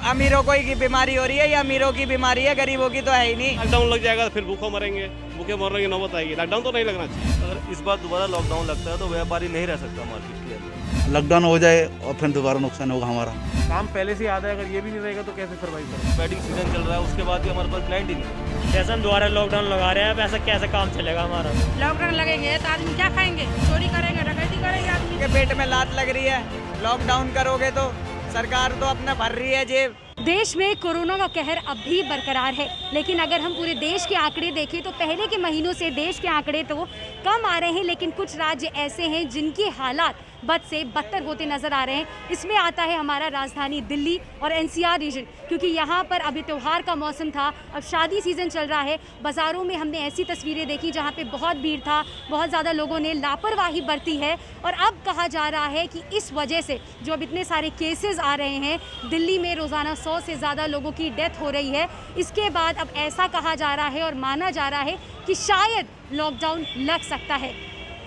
अमीरों को ही की बीमारी हो रही है, या अमीरों की बीमारी है, गरीबों की तो है ही नहीं। लॉकडाउन लग जाएगा तो फिर भूखों मरेंगे, भूखे मरने की नौबत आएगी। लॉकडाउन तो नहीं लगना चाहिए। अगर इस बार दोबारा लॉकडाउन लगता है तो व्यापारी नहीं रह सकता मार्केट के अंदर। लॉकडाउन हो जाए और फिर दोबारा नुकसान होगा हमारा। काम पहले से याद है, अगर ये भी नहीं रहेगा तो कैसे सर्वाइव करें। वेडिंग सीजन चल रहा है, उसके बाद भी हमारे पास क्लाइंट ही नहीं। जैसे हम दोबारा लॉकडाउन लगा रहे हैं वैसा कैसे काम चलेगा हमारा। लॉकडाउन लगेंगे तो आदमी क्या खाएंगे, चोरी करेंगे, डकैती करेंगे आदमी। के पेट में लात लग रही है, लॉकडाउन करोगे तो सरकार तो अपना भर रही है जेब। देश में कोरोना का कहर अब भी बरकरार है, लेकिन अगर हम पूरे देश के आंकड़े देखें तो पहले के महीनों से देश के आंकड़े तो कम आ रहे हैं, लेकिन कुछ राज्य ऐसे हैं जिनके हालात बद से बदतर होते नजर आ रहे हैं। इसमें आता है हमारा राजधानी दिल्ली और एनसीआर रीजन, क्योंकि यहाँ पर अभी त्यौहार का मौसम था, अब शादी सीजन चल रहा है। बाज़ारों में हमने ऐसी तस्वीरें देखी जहाँ पे बहुत भीड़ था, बहुत ज़्यादा लोगों ने लापरवाही बरती है। और अब कहा जा रहा है कि इस वजह से जो अब इतने सारे केसेस आ रहे हैं, दिल्ली में रोज़ाना 100 से ज़्यादा लोगों की डेथ हो रही है। इसके बाद अब ऐसा कहा जा रहा है और माना जा रहा है कि शायद लॉकडाउन लग सकता है।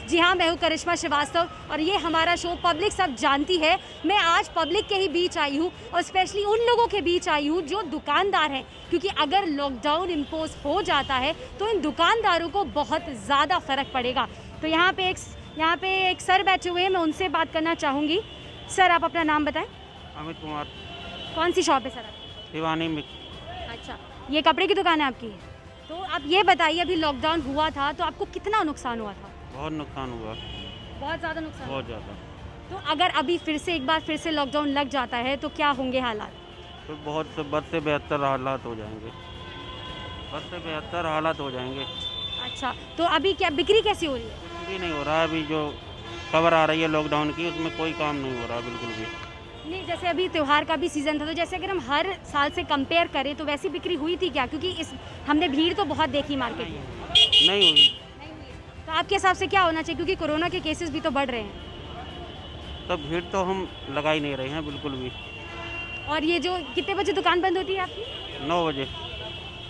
जी हाँ, मैं हूँ करिश्मा श्रीवास्तव और ये हमारा शो पब्लिक सब जानती है। मैं आज पब्लिक के ही बीच आई हूँ और स्पेशली उन लोगों के बीच आई हूँ जो दुकानदार हैं, क्योंकि अगर लॉकडाउन इम्पोज हो जाता है तो इन दुकानदारों को बहुत ज़्यादा फ़र्क पड़ेगा। तो यहाँ पे एक सर बैठे हुए हैं, मैं उनसे बात करना चाहूँगी। सर, आप अपना नाम बताएं। अमित कुमार। कौन सी शॉप है सर? शिवानी मित। अच्छा, ये कपड़े की दुकान है आपकी? तो आप ये बताइए, अभी लॉकडाउन हुआ था तो आपको कितना नुकसान हुआ था? बहुत नुकसान हुआ। बहुत ज़्यादा नुकसान? बहुत ज़्यादा। तो अगर अभी एक बार फिर से लॉकडाउन लग जाता है तो क्या होंगे हालात? तो बहुत से बद से बेहतर हालात हो जाएंगे। बद से बेहतर हालात हो जाएंगे। अच्छा, तो अभी क्या बिक्री कैसी हो रही है? कुछ भी नहीं हो रहा है। अभी जो खबर आ रही है लॉकडाउन की, उसमें कोई काम नहीं हो रहा बिल्कुल भी। नहीं, जैसे अभी त्यौहार का भी सीज़न था, तो जैसे अगर हम हर साल से कंपेयर करें तो वैसी बिक्री हुई थी क्या? क्योंकि हमने भीड़ तो बहुत देखी मार्केट में। नहीं हुई। तो आपके हिसाब से क्या होना चाहिए, क्योंकि कोरोना के केसेस भी तो बढ़ रहे हैं? तो भीड़ तो हम लगा ही नहीं रहे हैं बिल्कुल भी। और ये जो कितने बजे दुकान बंद होती है आपकी? 9 बजे।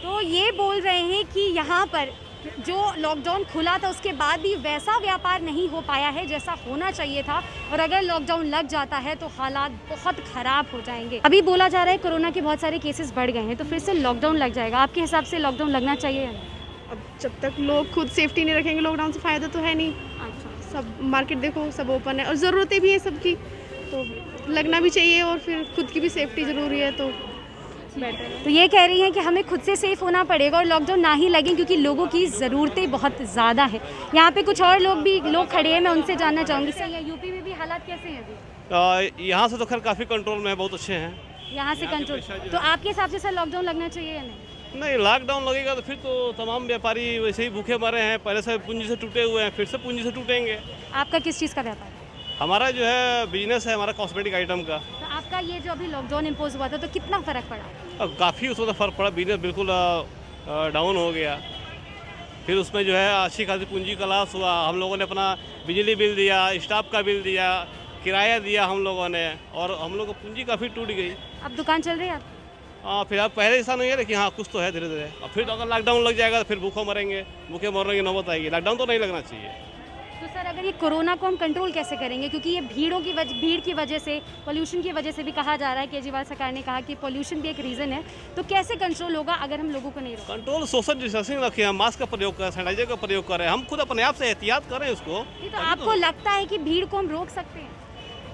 तो ये बोल रहे हैं कि यहाँ पर जो लॉकडाउन खुला था उसके बाद भी वैसा व्यापार नहीं हो पाया है जैसा होना चाहिए था, और अगर लॉकडाउन लग जाता है तो हालात बहुत ख़राब हो जाएंगे। अभी बोला जा रहा है कोरोना के बहुत सारे केसेस बढ़ गए हैं, तो फिर से लॉकडाउन लग जाएगा। आपके हिसाब से लॉकडाउन लगना चाहिए या नहीं? अब जब तक लोग खुद सेफ्टी नहीं रखेंगे लॉकडाउन से फ़ायदा तो है नहीं। अच्छा, सब मार्केट देखो, सब ओपन है और ज़रूरतें भी हैं सबकी, तो लगना भी चाहिए और फिर खुद की भी सेफ्टी ज़रूरी है, तो बेटर है। तो ये कह रही हैं कि हमें खुद से सेफ होना पड़ेगा और लॉकडाउन ना ही लगे, क्योंकि लोगों की ज़रूरतें बहुत ज़्यादा है। यहाँ पे कुछ और लोग खड़े हैं, मैं उनसे जानना चाहूँगी। सर, यूपी में भी हालात कैसे हैं अभी? यहाँ से तो खैर काफ़ी कंट्रोल में है, बहुत अच्छे हैं यहाँ से कंट्रोल। तो आपके हिसाब से सर लॉकडाउन लगना चाहिए या नहीं? नहीं, लॉकडाउन लगेगा तो फिर तो तमाम व्यापारी वैसे ही भूखे मरे हैं, पहले से पूंजी से टूटे हुए हैं, फिर से पूंजी से टूटेंगे। आपका किस चीज़ का व्यापार है? हमारा जो है बिजनेस है, हमारा कॉस्मेटिक आइटम का। तो आपका ये जो अभी लॉकडाउन इम्पोज हुआ था तो कितना फ़र्क पड़ा? अब काफ़ी उसमें तो फ़र्क पड़ा, बिजनेस बिल्कुल डाउन हो गया। फिर उसमें जो है अच्छी खासी पूंजी का लॉस हुआ। हम लोगों ने अपना बिजली बिल दिया, स्टाफ का बिल दिया, किराया दिया हम लोगों ने, और हम लोग की पूंजी काफ़ी टूट गई। अब दुकान चल रही है आपकी? हाँ, फिर अब पहले ऐसा नहीं है, लेकिन हाँ कुछ तो है धीरे धीरे। अब फिर अगर लॉकडाउन लग जाएगा तो फिर भूखों मरेंगे, भूखे मरने की नौबत आएगी। लॉकडाउन तो नहीं लगना चाहिए। तो सर, अगर ये कोरोना को हम कंट्रोल कैसे करेंगे, क्योंकि ये भीड़ की वजह से, पोल्यूशन की वजह से भी कहा जा रहा है, केजरीवाल सरकार ने कहा कि पोल्यूशन भी एक रीज़न है, तो कैसे कंट्रोल होगा अगर हम लोगों को नहीं रोकें? कंट्रोल सोशल डिस्टेंसिंग रखें, हम मास्क का प्रयोग करें, सैनिटाइजर का प्रयोग करें, हम खुद अपने आप से एहतियात करें उसको। तो आपको लगता है कि भीड़ को हम रोक सकते हैं?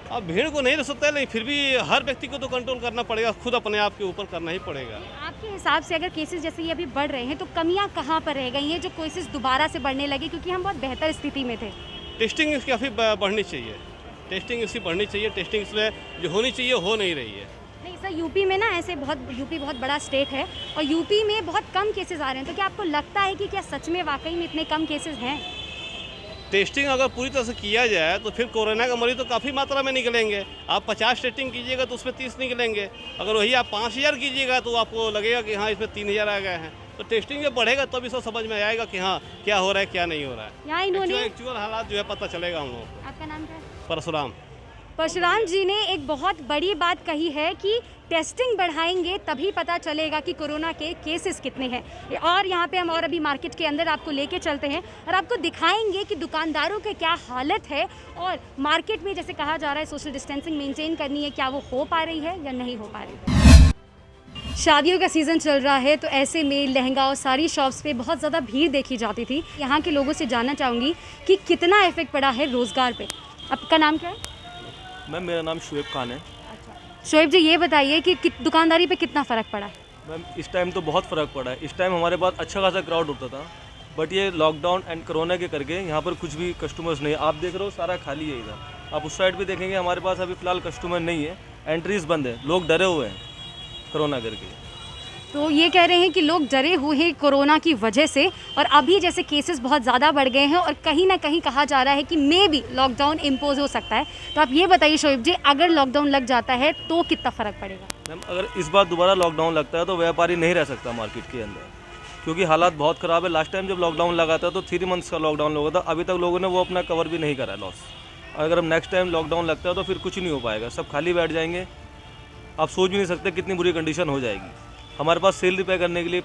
अब भीड़ को नहीं रोक सकते, लेकिन फिर भी हर व्यक्ति को तो कंट्रोल करना पड़ेगा, खुद अपने आप के ऊपर करना ही पड़ेगा। आपके हिसाब से अगर केसेस जैसे ये अभी बढ़ रहे हैं तो कमियां कहाँ पर रह गई हैं जो केसेस दोबारा से बढ़ने लगे, क्योंकि हम बहुत बेहतर स्थिति में थे? टेस्टिंग इसकी काफ़ी बढ़नी चाहिए, टेस्टिंग इसकी बढ़नी चाहिए। टेस्टिंग इसमें जो होनी चाहिए हो नहीं रही है। नहीं सर, यूपी में ना यूपी बहुत बड़ा स्टेट है और यूपी में बहुत कम केसेस आ रहे हैं, तो क्या आपको लगता है कि क्या सच में वाकई में इतने कम केसेस हैं? टेस्टिंग अगर पूरी तरह से किया जाए तो फिर कोरोना का मरीज तो काफ़ी मात्रा में निकलेंगे। आप 50 टेस्टिंग कीजिएगा तो उसमें 30 निकलेंगे। अगर वही आप 5000 कीजिएगा तो आपको लगेगा कि हाँ इसमें 3000 आ गए हैं। तो टेस्टिंग जब बढ़ेगा तब इसको समझ में आएगा कि हाँ क्या हो रहा है क्या नहीं हो रहा है। यहाँ इन्होंने एक्चुअल हालात जो है पता चलेगा हम लोगों को। आपका नाम क्या है? परशुराम। परशुराम जी ने एक बहुत बड़ी बात कही है कि टेस्टिंग बढ़ाएंगे तभी पता चलेगा कि कोरोना के केसेस कितने हैं। और यहाँ पे हम और अभी मार्केट के अंदर आपको लेके चलते हैं और आपको दिखाएंगे कि दुकानदारों के क्या हालत है और मार्केट में जैसे कहा जा रहा है सोशल डिस्टेंसिंग मेंटेन करनी है, क्या वो हो पा रही है या नहीं हो पा रही है। शादियों का सीज़न चल रहा है तो ऐसे में लहंगा और साड़ी शॉप्स पे बहुत ज़्यादा भीड़ देखी जाती थी। यहाँ के लोगों से जानना चाहूँगी कि कितना इफेक्ट पड़ा है रोज़गार पे। आपका नाम क्या है? मैम मेरा नाम शुएब खान है। शोएब जी, ये बताइए कि दुकानदारी पे कितना फ़र्क पड़ा है? मैम इस टाइम तो बहुत फ़र्क पड़ा है। इस टाइम हमारे पास अच्छा खासा क्राउड होता था, बट ये लॉकडाउन एंड कोरोना के करके यहाँ पर कुछ भी कस्टमर्स नहीं है। आप देख रहे हो सारा खाली है इधर। आप उस साइड भी देखेंगे, हमारे पास अभी फ़िलहाल कस्टमर नहीं है, एंट्रीज बंद है, लोग डरे हुए हैं कोरोना करके। तो ये कह रहे हैं कि लोग डरे हुए हैं कोरोना की वजह से, और अभी जैसे केसेस बहुत ज़्यादा बढ़ गए हैं और कहीं ना कहीं कहा जा रहा है कि मे बी लॉकडाउन इम्पोज हो सकता है। तो आप ये बताइए शोएब जी, अगर लॉकडाउन लग जाता है तो कितना फ़र्क पड़ेगा? मैम अगर इस बार दोबारा लॉकडाउन लगता है तो व्यापारी नहीं रह सकता मार्केट के अंदर, क्योंकि हालात बहुत ख़राब है। लास्ट टाइम जब लॉकडाउन लगा था तो 3 मंथ्स का लॉकडाउन लगा था, अभी तक लोगों ने वो अपना कवर भी नहीं करा लॉस। अगर अब नेक्स्ट टाइम लॉकडाउन लगता है तो फिर कुछ नहीं हो पाएगा, सब खाली बैठ जाएंगे। आप सोच भी नहीं सकते कितनी बुरी कंडीशन हो जाएगी। हमारे पास सेल रिपेयर करने के लिए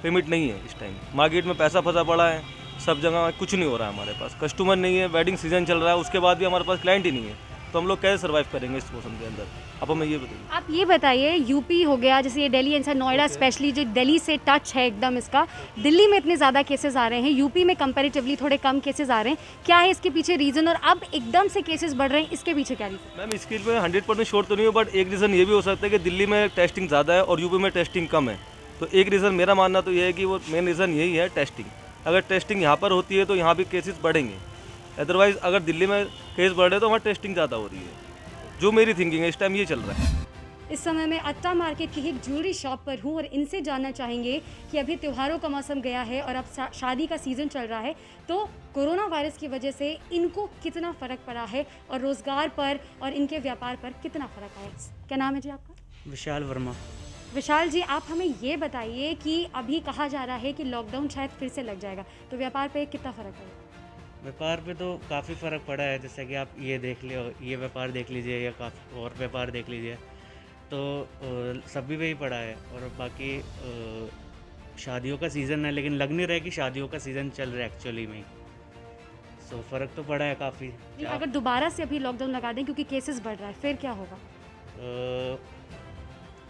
पेमेंट नहीं है इस टाइम। मार्केट में पैसा फंसा पड़ा है, सब जगह कुछ नहीं हो रहा है। हमारे पास कस्टमर नहीं है, वेडिंग सीजन चल रहा है, उसके बाद भी हमारे पास क्लाइंट ही नहीं है, तो हम लोग कैसे सर्वाइव करेंगे इस मौसम के अंदर? अब हमें ये बताइए। आप ये बताइए, यूपी हो गया, जैसे ये दिल्ली एनसीआर, नोएडा स्पेशली जो दिल्ली से टच है एकदम इसका, दिल्ली में इतने ज़्यादा केसेस आ रहे हैं, यूपी में कंपैरेटिवली थोड़े कम केसेस आ रहे हैं, क्या है इसके पीछे रीज़न? और अब एकदम से केसेस बढ़ रहे हैं, इसके पीछे क्या रीज़न? मैम इसके लिए 100% श्योर तो नहीं हो, बट एक रीज़न ये भी हो सकता है कि दिल्ली में टेस्टिंग ज़्यादा है और यूपी में टेस्टिंग कम है। तो एक रीज़न मेरा मानना तो ये है कि वो मेन रीज़न यही है, टेस्टिंग। अगर टेस्टिंग यहाँ पर होती है तो यहाँ भी केसेस बढ़ेंगे, अदरवाइज़ अगर दिल्ली में केस बढ़ रहे तो वहाँ टेस्टिंग ज़्यादा हो रही है। जो मेरी थिंकिंग है, इस टाइम ये चल रहा है। इस समय मैं अट्टा मार्केट की एक ज्वेलरी शॉप पर हूँ और इनसे जानना चाहेंगे कि अभी त्योहारों का मौसम गया है और अब शादी का सीज़न चल रहा है, तो कोरोना वायरस की वजह से इनको कितना फ़र्क पड़ा है और रोज़गार पर और इनके व्यापार पर कितना फ़र्क आया। क्या नाम है जी आपका? विशाल वर्मा। विशाल जी, आप हमें ये बताइए कि अभी कहा जा रहा है कि लॉकडाउन शायद फिर से लग जाएगा, तो व्यापार पे कितना फ़र्क है? व्यापार पे तो काफ़ी फ़र्क पड़ा है। जैसे कि आप ये देख लो, ये व्यापार देख लीजिए या काफ़ी और व्यापार देख लीजिए, तो सभी पे ही पड़ा है। और बाकी शादियों का सीज़न है, लेकिन लग नहीं रहा है कि शादियों का सीज़न चल रहा है एक्चुअली में। सो फ़र्क तो पड़ा है काफ़ी। अगर दोबारा से अभी लॉकडाउन लगा दें क्योंकि केसेस बढ़ रहा है, फिर क्या होगा?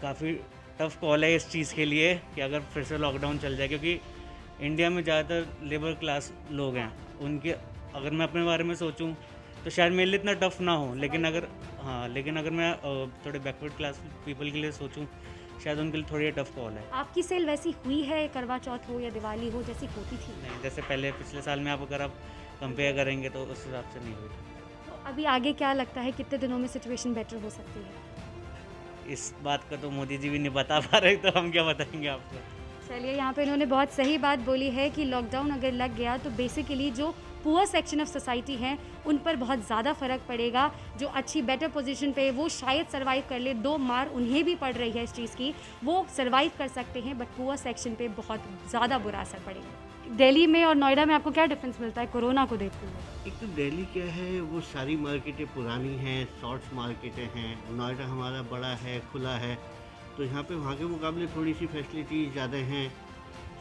काफ़ी टफ कॉल है इस चीज़ के लिए कि अगर फिर से लॉकडाउन चल जाए, क्योंकि इंडिया में ज़्यादातर लेबर क्लास लोग हैं, उनके अगर मैं अपने बारे में सोचूं तो शायद मेरे लिए इतना टफ ना हो, लेकिन अगर मैं थोड़े बैकवर्ड क्लास पीपल के लिए सोचूं, शायद उनके लिए थोड़ी टफ कॉल है। आपकी सेल वैसी हुई है, करवा चौथ हो या दिवाली हो, जैसी होती थी? नहीं, जैसे पहले पिछले साल में अगर आप कंपेयर करेंगे तो उस हिसाब से नहीं हुई। तो अभी आगे क्या लगता है, कितने दिनों में सिचुएशन बेटर हो सकती है? इस बात का तो मोदी जी भी नहीं बता पा रहे, तो हम क्या बताएंगे आपको। चलिए, यहाँ पे इन्होंने बहुत सही बात बोली है कि लॉकडाउन अगर लग गया तो बेसिकली जो पुअर सेक्शन ऑफ सोसाइटी हैं उन पर बहुत ज़्यादा फ़र्क पड़ेगा। जो अच्छी बेटर पोजीशन पे वो शायद सरवाइव कर ले, 2 मार उन्हें भी पड़ रही है इस चीज़ की, वो सरवाइव कर सकते हैं, बट पुअर सेक्शन पे बहुत ज़्यादा बुरा असर पड़ेगा। दिल्ली में और नोएडा में आपको क्या डिफरेंस मिलता है कोरोना को देखते हुए? एक तो दिल्ली क्या है, वो सारी मार्केटें पुरानी हैं, शॉर्ट्स मार्केटें हैं। नोएडा हमारा बड़ा है, खुला है, तो यहाँ पे वहाँ के मुकाबले थोड़ी सी फैसिलिटीज़ ज़्यादा हैं,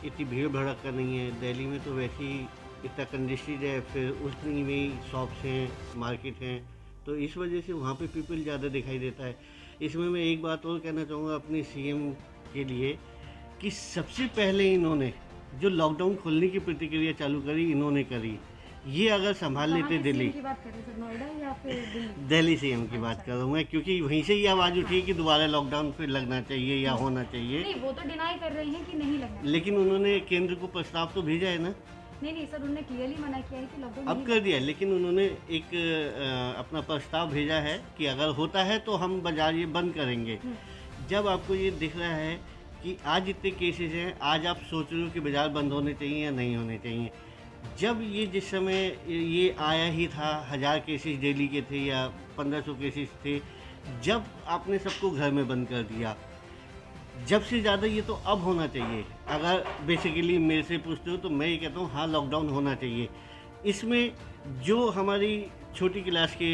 इतनी भीड़ भड़क का नहीं है। दिल्ली में तो वैसे ही इतना कंजेस्टेड है, फिर उतनी में शॉप्स हैं, मार्केट हैं, तो इस वजह से वहाँ पे पीपल ज़्यादा दिखाई देता है। इसमें मैं एक बात और कहना चाहूँगा अपने सीएम के लिए कि सबसे पहले इन्होंने जो लॉकडाउन खोलने की प्रतिक्रिया चालू करी, इन्होंने करी। ये अगर संभाल लेते दिल्ली, दिल्ली सीएम की बात कर रहा हूँ मैं, क्योंकि वहीं से ही आवाज़ उठी कि दोबारा लॉकडाउन फिर लगना चाहिए या होना चाहिए। नहीं, वो तो डिनाई कर रहे हैं कि नहीं लगना, लेकिन उन्होंने केंद्र को प्रस्ताव तो भेजा है ना। नहीं सर, उन्होंने क्लियरली मना किया है कि लॉकडाउन अब कर दिया, लेकिन उन्होंने एक अपना प्रस्ताव भेजा है कि अगर होता है तो हम बाजार ये बंद करेंगे। जब आपको ये दिख रहा है कि आज इतने केसेस हैं, आज आप सोच रहे हो कि बाज़ार बंद होने चाहिए या नहीं होने चाहिए। जब ये जिस समय ये आया ही था, 1000 केसेस डेली के थे या 1500 केसेस थे, जब आपने सबको घर में बंद कर दिया, जब से ज़्यादा ये तो अब होना चाहिए। अगर बेसिकली मेरे से पूछते हो तो मैं ये कहता हूँ हाँ, लॉकडाउन होना चाहिए। इसमें जो हमारी छोटी क्लास के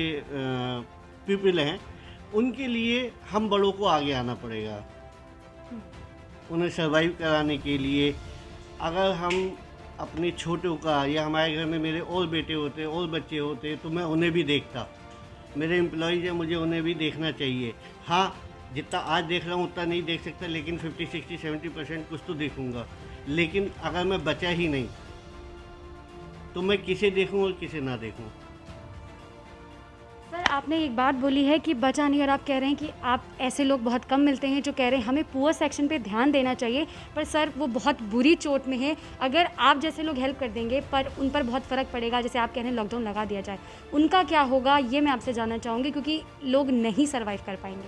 पीपल हैं, उनके लिए हम बड़ों को आगे आना पड़ेगा, उन्हें सर्वाइव कराने के लिए। अगर हम अपने छोटों का, या हमारे घर में मेरे और बेटे होते, और बच्चे होते, तो मैं उन्हें भी देखता। मेरे एम्प्लॉयज़ हैं, मुझे उन्हें भी देखना चाहिए। हाँ, जितना आज देख रहा हूँ उतना नहीं देख सकता, लेकिन 50, 60, 70% कुछ तो देखूँगा। लेकिन अगर मैं बचा ही नहीं तो मैं किसे देखूँ और किसे ना देखूँ। सर आपने एक बात बोली है कि बचा नहीं, और आप कह रहे हैं कि आप ऐसे लोग बहुत कम मिलते हैं जो कह रहे हैं हमें पुअर सेक्शन पे ध्यान देना चाहिए, पर सर वो बहुत बुरी चोट में है। अगर आप जैसे लोग हेल्प कर देंगे पर उन पर बहुत फ़र्क पड़ेगा, जैसे आप कह रहे हैं लॉकडाउन लगा दिया जाए, उनका क्या होगा ये मैं आपसे जानना चाहूँगी, क्योंकि लोग नहीं सर्वाइव कर पाएंगे।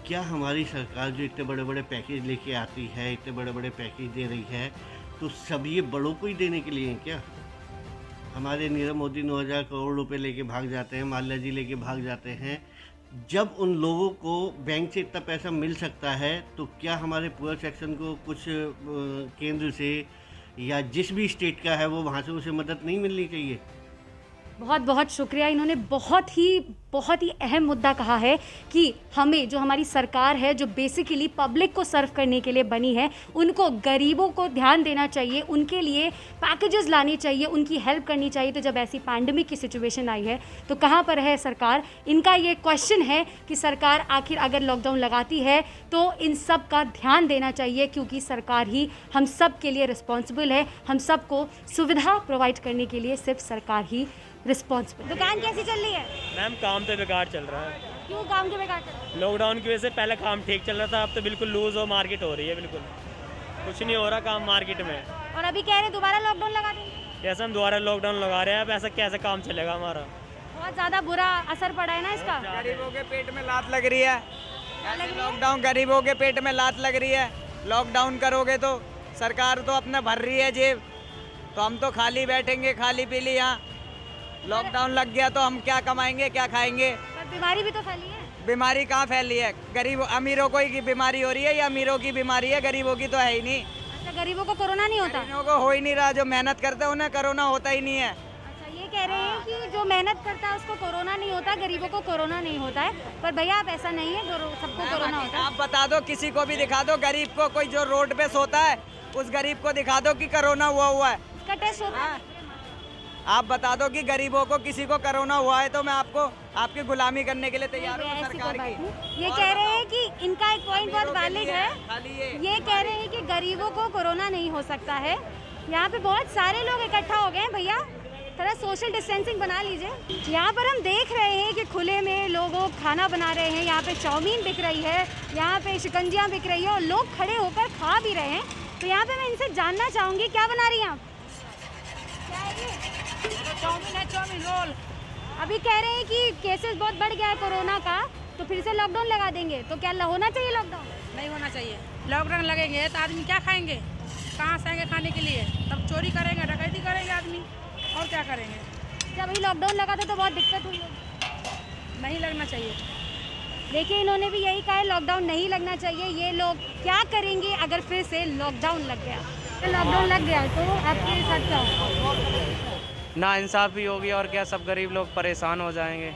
क्या हमारी सरकार जो इतने बड़े बड़े पैकेज लेके आती है, इतने बड़े बड़े पैकेज दे रही है, तो सब ये बड़ों को ही देने के लिए हैं क्या? हमारे नीरव मोदी 9,000 करोड़ रुपए लेके भाग जाते हैं, माल्या जी लेके भाग जाते हैं। जब उन लोगों को बैंक से इतना पैसा मिल सकता है तो क्या हमारे पुअर सेक्शन को कुछ केंद्र से या जिस भी स्टेट का है वो वहाँ से उसे मदद नहीं मिलनी चाहिए? बहुत बहुत शुक्रिया। इन्होंने बहुत ही अहम मुद्दा कहा है कि हमें जो हमारी सरकार है जो बेसिकली पब्लिक को सर्व करने के लिए बनी है, उनको गरीबों को ध्यान देना चाहिए, उनके लिए पैकेजेस लाने चाहिए, उनकी हेल्प करनी चाहिए। तो जब ऐसी पैंडमिक की सिचुएशन आई है तो कहाँ पर है सरकार? इनका ये क्वेश्चन है कि सरकार आखिर अगर लॉकडाउन लगाती है तो इन सब का ध्यान देना चाहिए, क्योंकि सरकार ही हम सब के लिए रिस्पॉन्सिबल है। हम सबको सुविधा प्रोवाइड करने के लिए सिर्फ सरकार ही रिस्पॉन्सिबल। दुकान कैसी चल रही है मैम? काम तो बेकार चल रहा है। क्यों काम के बेकार चल रहा है? लॉकडाउन की वजह से पहले काम ठीक चल रहा था, अब तो बिल्कुल लूज और मार्केट हो रही है, बिल्कुल कुछ नहीं हो रहा काम मार्केट में। और अभी कह रहे हैं दोबारा लॉकडाउन लगा देंगे। जैसे हम दोबारा लॉकडाउन लगा रहे हैं, अब ऐसा कैसे काम चलेगा हमारा? बहुत ज़्यादा बुरा असर पड़ा है ना इसका। गरीबों के पेट में लात लग रही है। लॉकडाउन गरीबों के पेट में लात लग रही है। लॉकडाउन करोगे तो सरकार तो अपना भर रही है जेब, तो हम तो खाली बैठेंगे, खाली पीली। यहाँ लॉकडाउन लग गया तो हम क्या कमाएंगे, क्या खाएंगे? पर बीमारी भी तो फैली है। बीमारी कहाँ फैली है? गरीब अमीरों को ही बीमारी हो रही है, या अमीरों की बीमारी है? गरीबों की तो है ही नहीं। अच्छा, गरीबों को कोरोना नहीं होता? गरीबों को हो ही नहीं रहा। जो मेहनत करते हैं उन्हें कोरोना होता ही नहीं है। अच्छा, ये कह रहे हैं कि जो मेहनत करता है उसको कोरोना नहीं होता, गरीबों को कोरोना नहीं होता है। पर भैया आप ऐसा नहीं है, सबको कोरोना होता है। आप बता दो, किसी को भी दिखा दो गरीब को, कोई जो रोड पे सोता है उस गरीब को दिखा दो कि कोरोना हुआ है। उसका टेस्ट होता है। आप बता दो कि गरीबों को किसी को कोरोना हुआ है तो मैं आपको आपकी गुलामी करने के लिए तैयार हूँ सरकार की। ये कह रहे हैं कि इनका एक पॉइंट बहुत वैलिड है। ये कह रहे हैं कि गरीबों को कोरोना नहीं हो सकता है। यहाँ पे बहुत सारे लोग इकट्ठा हो गए हैं भैया, थोड़ा सोशल डिस्टेंसिंग बना लीजिए। यहाँ पर हम देख रहे हैं कि खुले में लोग खाना बना रहे हैं। यहाँ पे चाउमीन बिक रही है, यहाँ पे शिकंजियाँ बिक रही है और लोग खड़े होकर खा भी रहे हैं। तो यहाँ पे मैं इनसे जानना चाहूँगी, क्या बना रही हैं आप? क्या है ये? चाउमीन है, चाउमीन रोल। अभी कह रहे हैं कि केसेस बहुत बढ़ गया है कोरोना का, तो फिर से लॉकडाउन लगा देंगे। तो क्या होना चाहिए लॉकडाउन? नहीं होना चाहिए। लॉकडाउन लगेंगे तो आदमी क्या खाएंगे, कहाँ से आएंगे खाने के लिए? तब चोरी करेंगे, डकैती करेंगे आदमी, और क्या करेंगे? जब अभी लॉकडाउन लगा था तो बहुत दिक्कत हुई होगी। नहीं लगना चाहिए। देखिए इन्होंने भी यही कहा है, लॉकडाउन नहीं लगना चाहिए। ये लोग क्या करेंगे अगर फिर से लॉकडाउन लग गया? लॉकडाउन लग गया तो आपके साथ क्या होगा? ना इंसाफी होगी और क्या, सब गरीब लोग परेशान हो जाएंगे।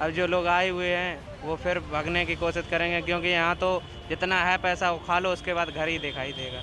अब जो लोग आए हुए हैं वो फिर भागने की कोशिश करेंगे, क्योंकि यहाँ तो जितना है पैसा वो खा लो, उसके बाद घर ही दिखाई देगा।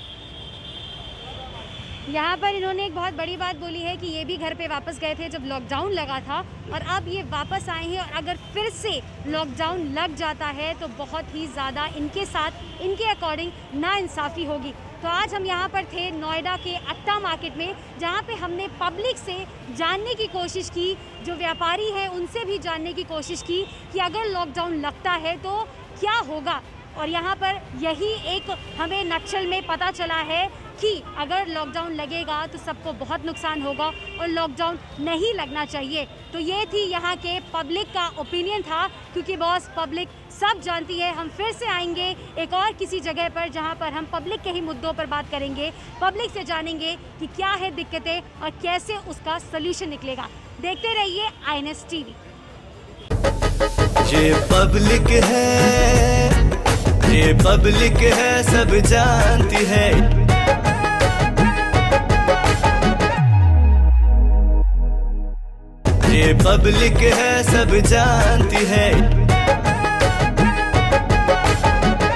यहाँ पर इन्होंने एक बहुत बड़ी बात बोली है कि ये भी घर पे वापस गए थे जब लॉकडाउन लगा था, और अब ये वापस आए हैं। और अगर फिर से लॉकडाउन लग जाता है तो बहुत ही ज़्यादा इनके साथ, इनके अकॉर्डिंग नाइंसाफ़ी होगी। तो आज हम यहाँ पर थे नोएडा के अट्टा मार्केट में, जहाँ पे हमने पब्लिक से जानने की कोशिश की, जो व्यापारी हैं उनसे भी जानने की कोशिश की कि अगर लॉकडाउन लगता है तो क्या होगा। और यहाँ पर यही एक हमें नक्शल में पता चला है कि अगर लॉकडाउन लगेगा तो सबको बहुत नुकसान होगा और लॉकडाउन नहीं लगना चाहिए। तो ये थी यहाँ के पब्लिक का ओपिनियन था, क्योंकि बॉस पब्लिक सब जानती है। हम फिर से आएंगे एक और किसी जगह पर जहाँ पर हम पब्लिक के ही मुद्दों पर बात करेंगे, पब्लिक से जानेंगे कि क्या है दिक्कतें और कैसे उसका सल्यूशन निकलेगा। देखते रहिए INS TV। ये पब्लिक है, ये पब्लिक है, सब जानती है। ये पब्लिक है, सब जानती है।